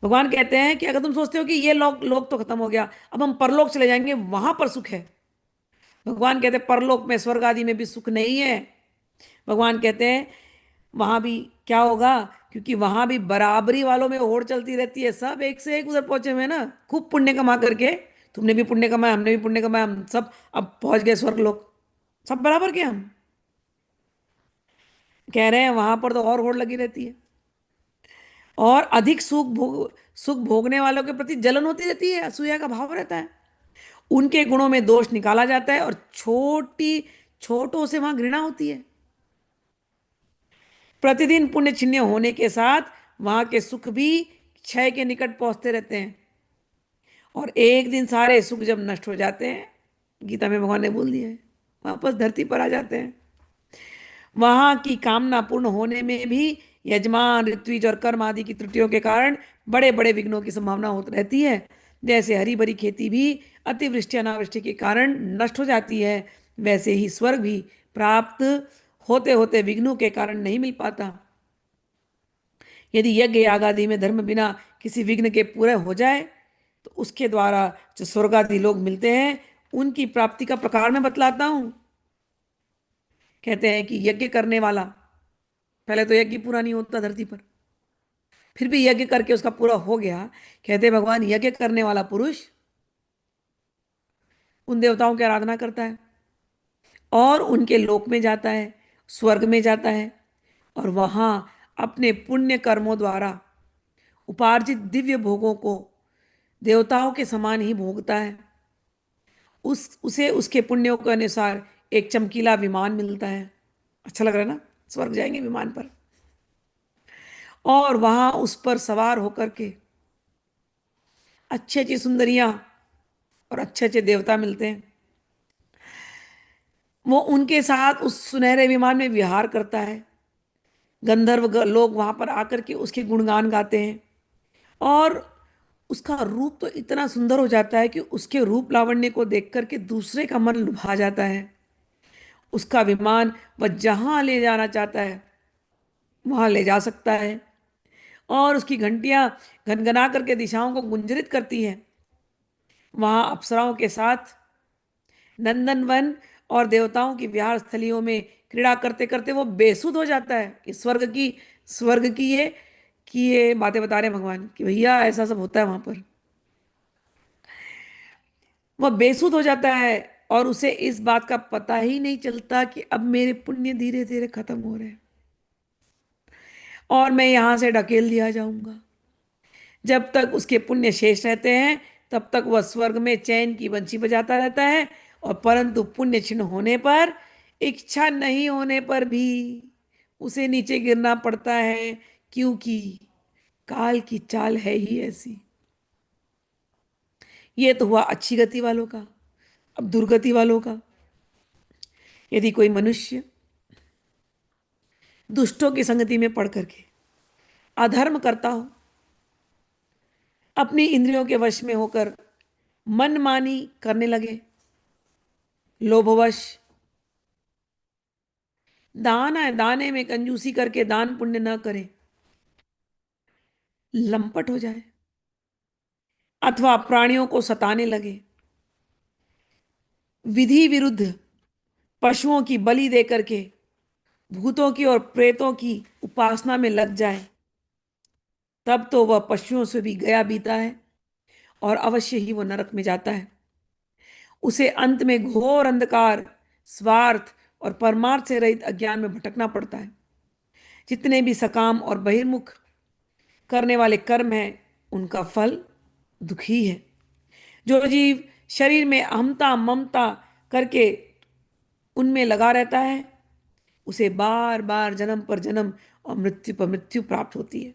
भगवान कहते हैं कि अगर तुम सोचते हो कि ये लोक लोक तो खत्म हो गया, अब हम परलोक चले जाएंगे, वहां पर सुख है। भगवान कहते हैं परलोक में, स्वर्ग आदि में भी सुख नहीं है। भगवान कहते हैं वहां भी क्या होगा, क्योंकि वहां भी बराबरी वालों में होड़ चलती रहती है, सब एक से एक उधर पहुंचे हुए हैं ना, खूब पुण्य कमा करके। तुमने भी पुण्य कमाया, हमने भी पुण्य कमाया, हम सब अब पहुंच गए स्वर्ग लोक, सब बराबर के हम। कह रहे हैं वहां पर तो और होड़ लगी रहती है, और अधिक सुख भोगने वालों के प्रति जलन होती रहती है, असूया का भाव रहता है। उनके गुणों में दोष निकाला जाता है, और छोटों से वहां घृणा होती है। प्रतिदिन पुण्य छिन्न होने के साथ वहां के सुख भी क्षय के निकट पहुंचते रहते हैं, और एक दिन सारे सुख जब नष्ट हो जाते हैं, गीता में भगवान ने बोल दिया है, वापस धरती पर आ जाते हैं। वहां की कामना पूर्ण होने में भी यजमान, ऋत्विज और कर्म आदि की त्रुटियों के कारण बड़े बड़े विघ्नों की संभावना होती रहती है। जैसे हरी भरी खेती भी अतिवृष्टि अनावृष्टि के कारण नष्ट हो जाती है, वैसे ही स्वर्ग भी प्राप्त होते होते विघ्नों के कारण नहीं मिल पाता। यदि यज्ञ याग आदि में धर्म बिना किसी विघ्न के पूरे हो जाए, तो उसके द्वारा जो स्वर्ग आदि लोग मिलते हैं, उनकी प्राप्ति का प्रकार मैं बतलाता हूं। कहते हैं कि यज्ञ करने वाला, पहले तो यज्ञ पूरा नहीं होता धरती पर, फिर भी यज्ञ करके उसका पूरा हो गया। कहते हैं भगवान यज्ञ करने वाला पुरुष उन देवताओं की आराधना करता है, और उनके लोक में जाता है, स्वर्ग में जाता है, और वहां अपने पुण्य कर्मों द्वारा उपार्जित दिव्य भोगों को देवताओं के समान ही भोगता है। उसे उसके पुण्यों के अनुसार एक चमकीला विमान मिलता है। अच्छा लग रहा है ना, स्वर्ग जाएंगे विमान पर, और वहां उस पर सवार होकर के अच्छी अच्छी सुंदरियां और अच्छे अच्छे देवता मिलते हैं। वो उनके साथ उस सुनहरे विमान में विहार करता है। लोग वहां पर आकर के उसके गुणगान गाते हैं, और उसका रूप तो इतना सुंदर हो जाता है कि उसके रूप लावण्य को देख करके दूसरे का मन लुभा जाता है। उसका विमान वह जहां ले जाना चाहता है वहां ले जा सकता है, और उसकी घंटियां घनघना करके दिशाओं को गुंजरित करती हैं। वहां अप्सराओं के साथ नंदन वन और देवताओं की विहार स्थलियों में क्रीड़ा करते करते वो बेसुध हो जाता है। इस स्वर्ग की ये बातें बता रहे हैं भगवान कि भैया ऐसा सब होता है वहां पर। वह बेसुध हो जाता है, और उसे इस बात का पता ही नहीं चलता कि अब मेरे पुण्य धीरे धीरे खत्म हो रहे हैं, और मैं यहां से ढकेल दिया जाऊंगा। जब तक उसके पुण्य शेष रहते हैं, तब तक वह स्वर्ग में चैन की बंशी बजाता रहता है, और परंतु पुण्य क्षीण होने पर, इच्छा नहीं होने पर भी उसे नीचे गिरना पड़ता है, क्योंकि काल की चाल है ही ऐसी। ये तो हुआ अच्छी गति वालों का। अब दुर्गति वालों का, यदि कोई मनुष्य दुष्टों की संगति में पड़ करके अधर्म करता हो, अपनी इंद्रियों के वश में होकर मनमानी करने लगे, लोभवश दाने में कंजूसी करके दान पुण्य न करे, लंपट हो जाए, अथवा प्राणियों को सताने लगे, विधि विरुद्ध पशुओं की बलि दे करके भूतों की और प्रेतों की उपासना में लग जाए, तब तो वह पशुओं से भी गया बीता है, और अवश्य ही वह नरक में जाता है। उसे अंत में घोर अंधकार, स्वार्थ और परमार्थ से रहित अज्ञान में भटकना पड़ता है। जितने भी सकाम और बहिर्मुख करने वाले कर्म हैं, उनका फल दुखी है। जो जीव शरीर में अहमता ममता करके उनमें लगा रहता है, उसे बार बार जन्म पर जन्म और मृत्यु पर मृत्यु प्राप्त होती है।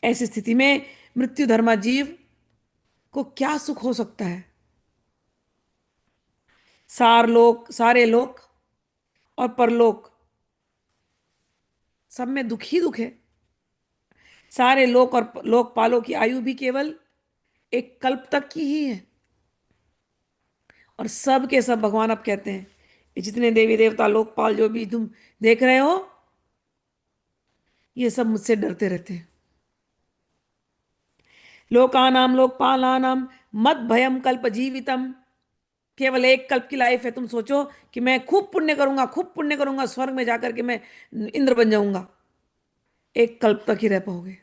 ऐसी स्थिति में मृत्यु धर्मा जीव को क्या सुख हो सकता है। सारे लोक और परलोक, सब में दुख ही दुख है। सारे लोक और लोकपालों की आयु भी केवल एक कल्प तक की ही है, और सब के सब भगवान अब कहते हैं, ये जितने देवी देवता लोकपाल जो भी तुम देख रहे हो, ये सब मुझसे डरते रहते हैं। लोकानाम लोकपालानाम मद भयम कल्प जीवितम। केवल एक कल्प की लाइफ है, तुम सोचो कि मैं खूब पुण्य करूंगा, खूब पुण्य करूंगा, स्वर्ग में जाकर के मैं इंद्र बन जाऊंगा। एक कल्प तक ही रह पाओगे।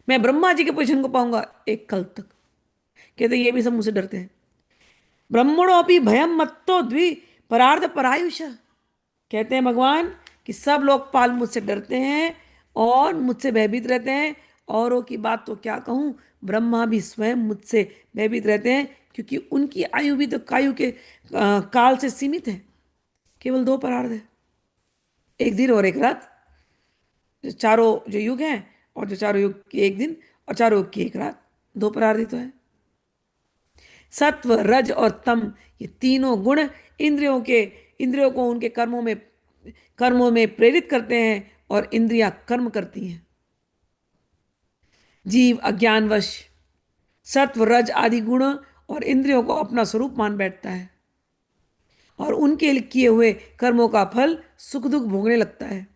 मैं ब्रह्मा जी के पोजीशन को पाऊंगा, एक कल्प तक। कहते ये भी सब मुझसे डरते हैं। ब्रह्मणों भी भयम मत्तो द्वि परार्ध परायुष। कहते हैं भगवान कि सब लोग मुझसे डरते हैं और मुझसे भयभीत रहते हैं। औरों की बात तो क्या कहूं, ब्रह्मा भी स्वयं मुझसे भयभीत रहते हैं, क्योंकि उनकी आयु भी तो कायु के काल से सीमित है। केवल दो परार्ध है, एक दिन और एक रात। जो चारों जो युग हैं, और जो चारों युग की एक दिन, और चारों युग की एक रात, दो परार्ध ही तो है। सत्व रज और तम, ये तीनों गुण इंद्रियों को उनके कर्मों में प्रेरित करते हैं, और इंद्रियां कर्म करती हैं। जीव अज्ञानवश सत्व रज आदि गुण और इंद्रियों को अपना स्वरूप मान बैठता है, और उनके किए हुए कर्मों का फल सुख दुख भोगने लगता है।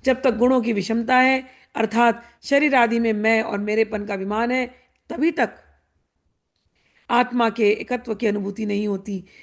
जब तक गुणों की विषमता है, अर्थात शरीर आदि में मैं और मेरेपन का अभिमान है, तभी तक आत्मा के एकत्व की अनुभूति नहीं होती।